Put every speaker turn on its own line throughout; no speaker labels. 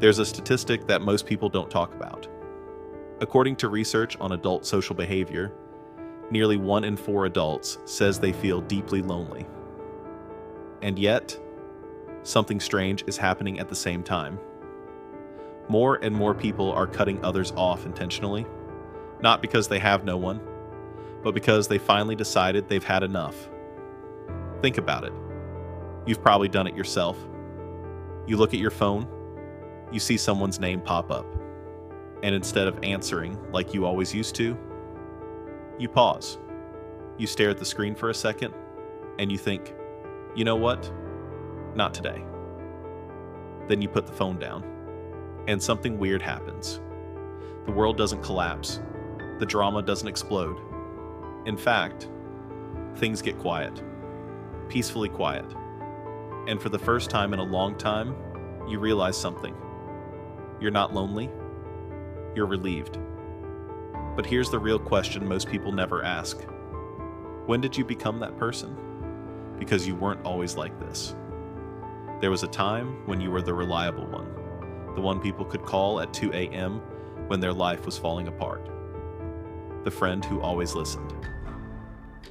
There's a statistic that most people don't talk about. According to research on adult social behavior, nearly 1 in 4 adults says they feel deeply lonely. And yet, something strange is happening at the same time. More and more people are cutting others off intentionally, not because they have no one, but because they finally decided they've had enough. Think about it. You've probably done it yourself. You look at your phone, you see someone's name pop up, and instead of answering like you always used to, you pause. You stare at the screen for a second, and you think, you know what? Not today. Then you put the phone down, and something weird happens. The world doesn't collapse. The drama doesn't explode. In fact, things get quiet, peacefully quiet. And for the first time in a long time, you realize something. You're not lonely. You're relieved. But here's the real question most people never ask. When did you become that person? Because you weren't always like this. There was a time when you were the reliable one, the one people could call at 2 a.m. when their life was falling apart. The friend who always listened.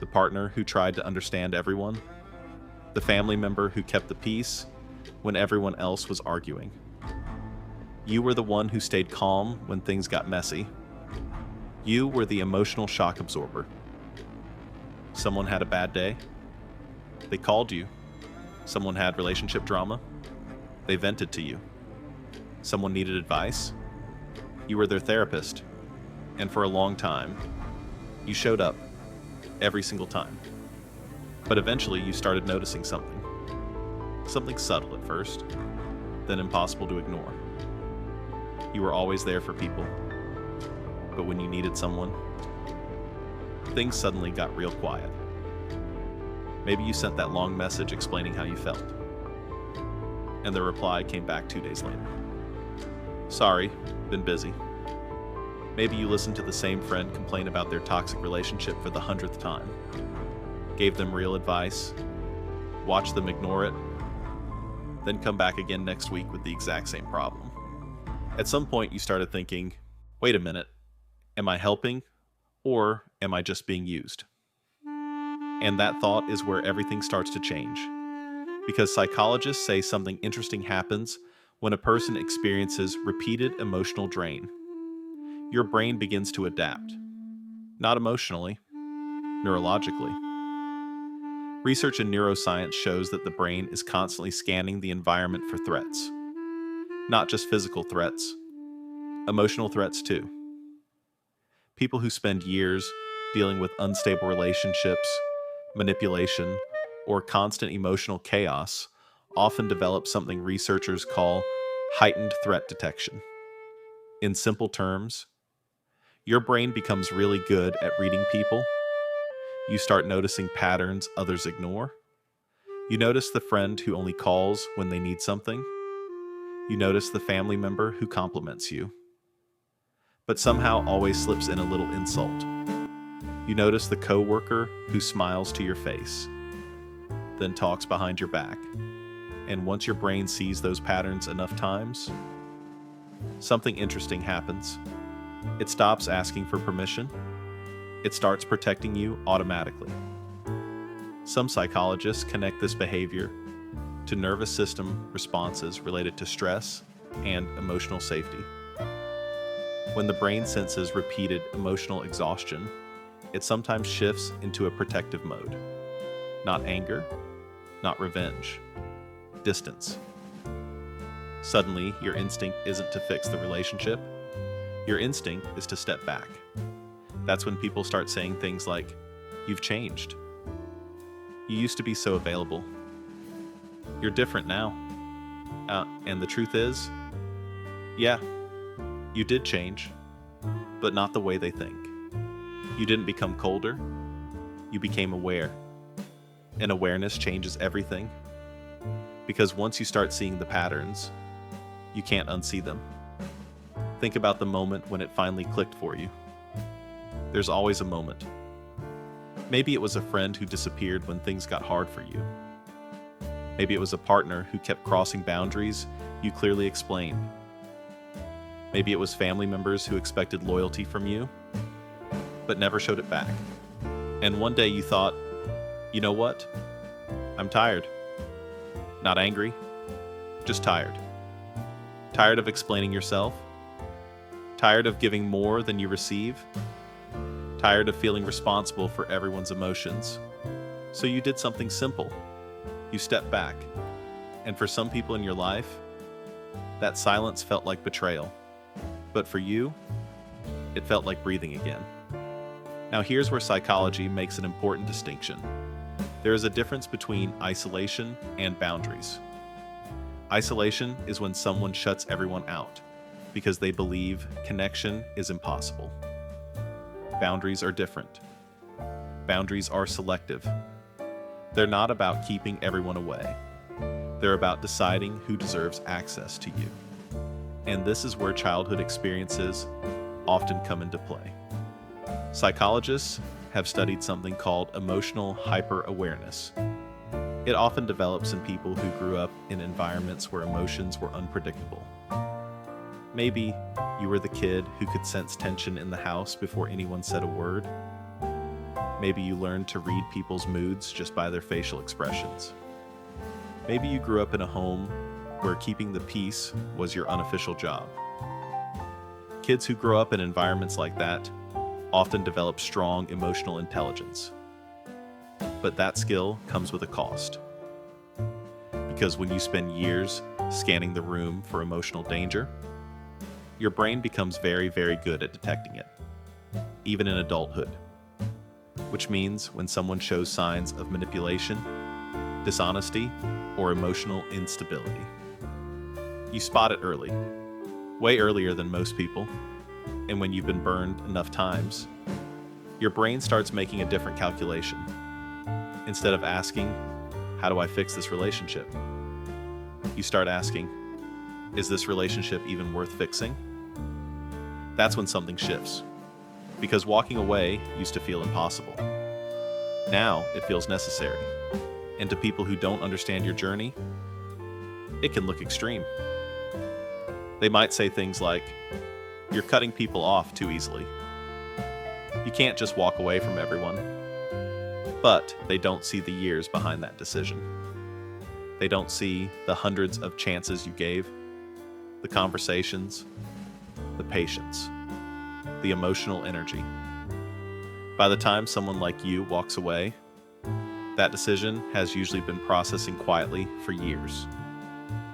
The partner who tried to understand everyone. The family member who kept the peace when everyone else was arguing. You were the one who stayed calm when things got messy. You were the emotional shock absorber. Someone had a bad day. They called you. Someone had relationship drama. They vented to you. Someone needed advice. You were their therapist. And for a long time, you showed up every single time. But eventually you started noticing something. Something subtle at first, then impossible to ignore. You were always there for people. But when you needed someone, things suddenly got real quiet. Maybe you sent that long message explaining how you felt. And the reply came back 2 days later. Sorry, been busy. Maybe you listened to the same friend complain about their toxic relationship for the 100th time. Gave them real advice, watched them ignore it, then come back again next week with the exact same problem. At some point you started thinking, wait a minute, am I helping or am I just being used? And that thought is where everything starts to change. Because psychologists say something interesting happens when a person experiences repeated emotional drain. Your brain begins to adapt. Not emotionally, neurologically. Research in neuroscience shows that the brain is constantly scanning the environment for threats. Not just physical threats, emotional threats too. People who spend years dealing with unstable relationships, manipulation, or constant emotional chaos often develop something researchers call heightened threat detection. In simple terms, your brain becomes really good at reading people. You start noticing patterns others ignore. You notice the friend who only calls when they need something. You notice the family member who compliments you, but somehow always slips in a little insult. You notice the coworker who smiles to your face, then talks behind your back. And once your brain sees those patterns enough times, something interesting happens. It stops asking for permission. It starts protecting you automatically. Some psychologists connect this behavior to nervous system responses related to stress and emotional safety. When the brain senses repeated emotional exhaustion, it sometimes shifts into a protective mode. Not anger, not revenge, distance. Suddenly, your instinct isn't to fix the relationship. Your instinct is to step back. That's when people start saying things like, "You've changed. You used to be so available. You're different now." And the truth is, yeah, you did change, but not the way they think. You didn't become colder. You became aware. And awareness changes everything. Because once you start seeing the patterns, you can't unsee them. Think about the moment when it finally clicked for you. There's always a moment. Maybe it was a friend who disappeared when things got hard for you. Maybe it was a partner who kept crossing boundaries you clearly explained. Maybe it was family members who expected loyalty from you, but never showed it back. And one day you thought, you know what? I'm tired. Not angry, just tired. Tired of explaining yourself. Tired of giving more than you receive. Tired of feeling responsible for everyone's emotions. So you did something simple. You stepped back. And for some people in your life, that silence felt like betrayal. But for you, it felt like breathing again. Now here's where psychology makes an important distinction. There is a difference between isolation and boundaries. Isolation is when someone shuts everyone out because they believe connection is impossible. Boundaries are different. Boundaries are selective. They're not about keeping everyone away. They're about deciding who deserves access to you. And this is where childhood experiences often come into play. Psychologists have studied something called emotional hyper-awareness. It often develops in people who grew up in environments where emotions were unpredictable. Maybe you were the kid who could sense tension in the house before anyone said a word. Maybe you learned to read people's moods just by their facial expressions. Maybe you grew up in a home where keeping the peace was your unofficial job. Kids who grow up in environments like that often develop strong emotional intelligence. But that skill comes with a cost. Because when you spend years scanning the room for emotional danger, your brain becomes very, very good at detecting it, even in adulthood. Which means when someone shows signs of manipulation, dishonesty, or emotional instability, you spot it early, way earlier than most people. And when you've been burned enough times, your brain starts making a different calculation. Instead of asking, how do I fix this relationship? You start asking, is this relationship even worth fixing? That's when something shifts. Because walking away used to feel impossible. Now it feels necessary. And to people who don't understand your journey, it can look extreme. They might say things like, you're cutting people off too easily. You can't just walk away from everyone. But they don't see the years behind that decision. They don't see the hundreds of chances you gave, the conversations, the patience, the emotional energy. By the time someone like you walks away, that decision has usually been processing quietly for years.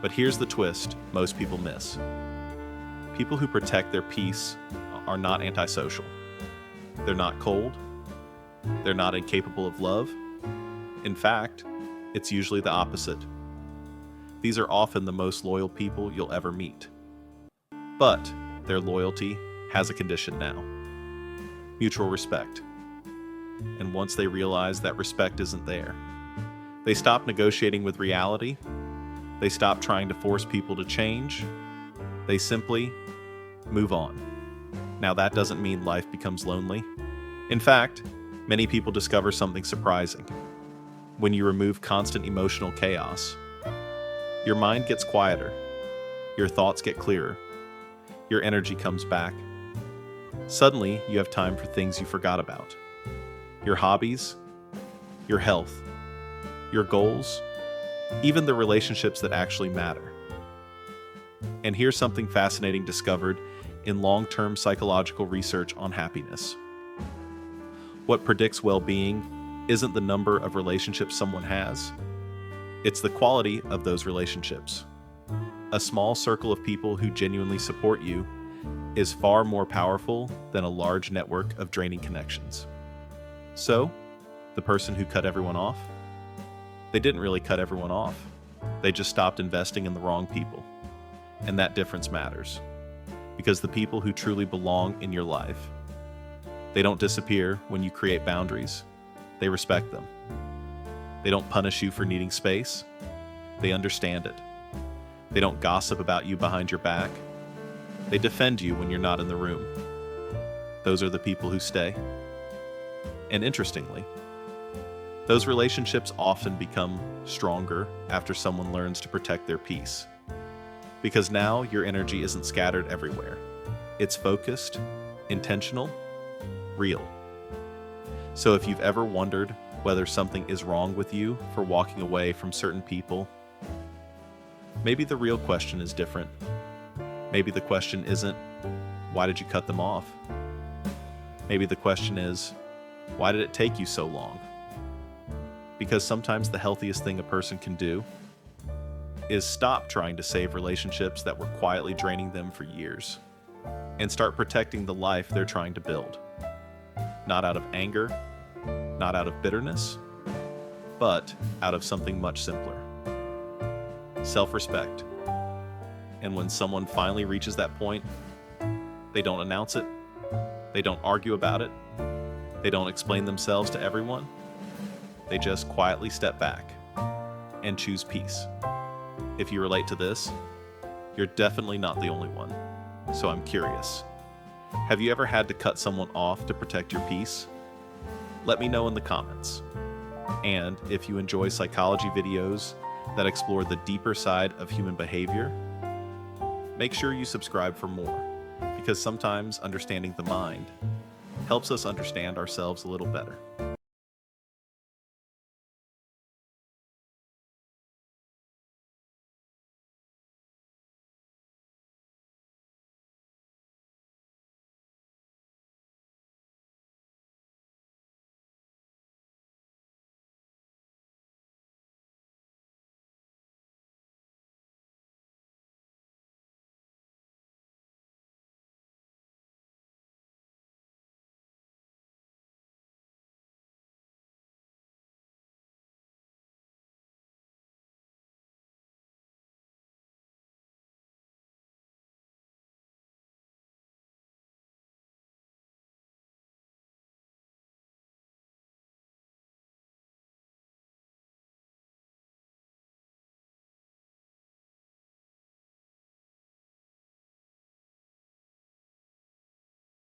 But here's the twist most people miss. People who protect their peace are not antisocial. They're not cold. They're not incapable of love. In fact, it's usually the opposite. These are often the most loyal people you'll ever meet. But their loyalty has a condition now: mutual respect. And once they realize that respect isn't there, they stop negotiating with reality. They stop trying to force people to change. They simply move on. Now, that doesn't mean life becomes lonely. In fact, many people discover something surprising. When you remove constant emotional chaos, your mind gets quieter, your thoughts get clearer, your energy comes back. Suddenly, you have time for things you forgot about. Your hobbies, your health, your goals, even the relationships that actually matter. And here's something fascinating discovered in long-term psychological research on happiness. What predicts well-being isn't the number of relationships someone has, it's the quality of those relationships. A small circle of people who genuinely support you is far more powerful than a large network of draining connections. So, the person who cut everyone off, they didn't really cut everyone off. They just stopped investing in the wrong people. And that difference matters. Because the people who truly belong in your life, they don't disappear when you create boundaries. They respect them. They don't punish you for needing space. They understand it. They don't gossip about you behind your back. They defend you when you're not in the room. Those are the people who stay. And interestingly, those relationships often become stronger after someone learns to protect their peace. Because now your energy isn't scattered everywhere. It's focused, intentional, real. So if you've ever wondered whether something is wrong with you for walking away from certain people, maybe the real question is different. Maybe the question isn't, why did you cut them off? Maybe the question is, why did it take you so long? Because sometimes the healthiest thing a person can do is stop trying to save relationships that were quietly draining them for years and start protecting the life they're trying to build. Not out of anger, not out of bitterness, but out of something much simpler. Self-respect. And when someone finally reaches that point, they don't announce it, they don't argue about it, they don't explain themselves to everyone, they just quietly step back and choose peace. If you relate to this, you're definitely not the only one. So I'm curious. Have you ever had to cut someone off to protect your peace? Let me know in the comments. And if you enjoy psychology videos that explore the deeper side of human behavior, make sure you subscribe for more, because sometimes understanding the mind helps us understand ourselves a little better.